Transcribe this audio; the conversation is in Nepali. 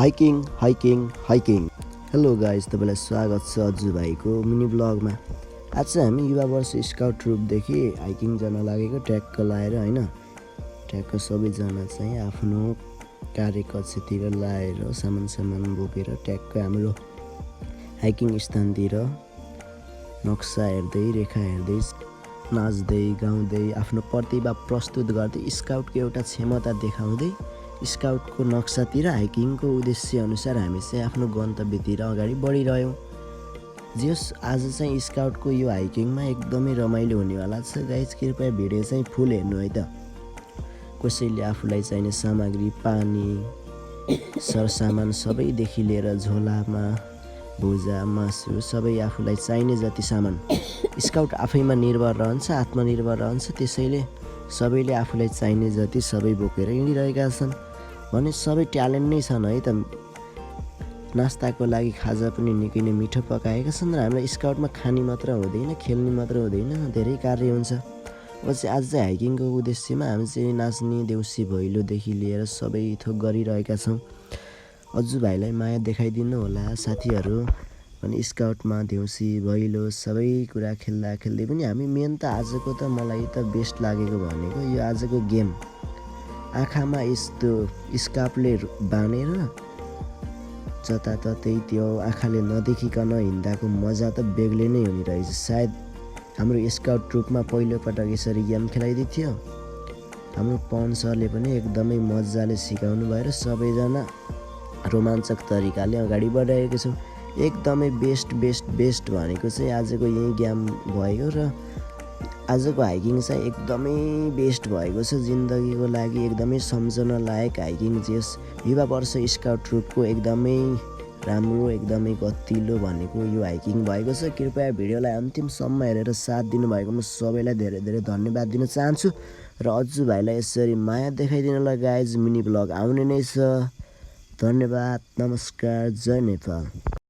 Hiking hiking hiking. Hello guys, तपाईँलाई स्वागत छ अज्जु भाइको मिनी ब्लगमा। आज चाहिँ हामी युवा वर्ष स्काउट ट्रुपदेखि हाइकिङ जान लागेको ट्र्याक लाएर होइन, ट्र्याक सबैजना चाहिँ आफ्नो कार्यकक्षतिर लाएर सामान बोकेर ट्र्याक हाम्रो हाइकिङ स्थानतिर नक्सा हेर्दै रेखा हेर्दै नाच्दै गाउँदै आफ्नो प्रतिभा प्रस्तुत गर्दै स्काउटको एउटा क्षमता देखाउँदै स्काउटको नक्सातिर हाइकिङको उद्देश्य अनुसार हामी चाहिँ आफ्नो गन्तव्यतिर अगाडि बढिरह्यौँ। जस आज चाहिँ स्काउटको यो हाइकिङमा एकदमै रमाइलो हुनेवाला छ गाइज। कृपया भिडियो चाहिँ फुल हेर्नु है त। कसैले आफूलाई चाहिने सामग्री, पानी, सरसामान सबैदेखि लिएर झोलामा भुजा, मासु सबै आफूलाई चाहिने जति सामान। स्काउट आफैमा निर्भर रहन्छ, आत्मनिर्भर रहन्छ, त्यसैले सबैले आफूलाई चाहिने जति सबै बोकेर हिँडिरहेका छन् भने सबै ट्यालेन्ट नै छन् है त। नास्ताको लागि खाजा पनि निकै नै मिठो पकाएका छन् र हाम्रो स्काउटमा खाने मात्र हुँदैन, खेल्ने मात्र हुँदैन, धेरै कार्य हुन्छ। आज चाहिँ हाइकिङको उद्देश्यमा हामी चाहिँ नाच्ने, देउसी भैलोदेखि लिएर सबै थोक गरिरहेका छौँ। अज्जु भाइलाई माया देखाइदिनु होला साथीहरू। अनि स्काउटमा देउसी भैलो सबै कुरा खेल्दै पनि हामी मेन त आजको त मलाई त बेस्ट लागेको भनेको यो आजको गेम। आँखामा यस्तो स्कार्फले बाँधेर जताततै त्यो आँखाले नदेखिकन हिँड्दाको मजा त बेग्लै नै हुने रहेछ। सायद हाम्रो स्काउट ट्रुपमा पहिलोपटक यसरी गेम खेलाइदिएको थियो। हाम्रो पवन सरले पनि एकदमै मजाले सिकाउनु भएर सबैजना रोमाञ्चक तरिकाले अगाडि बढाएको छौँ। एकदमै बेस्ट भनेको चाहिँ आजको यही गेम भएको र आजको हाइकिङ चाहिँ एकदमै बेस्ट भएको छ। जिन्दगीको लागि एकदमै सम्झन लायक हाइकिङ जस युवा वर्ष स्काउट ट्रुपको एकदमै राम्रो, एकदमै गतिलो भनेको यो हाइकिङ भएको छ। कृपया भिडियोलाई अन्तिमसम्म हेरेर साथ दिनुभएकोमा सबैलाई धेरै धेरै धन्यवाद दिन चाहन्छु र अज्जु भाइलाई यसरी माया देखाइदिनलाई गाइज मिनी ब्लग आउने नै छ। धन्यवाद, नमस्कार, जय नेपाल।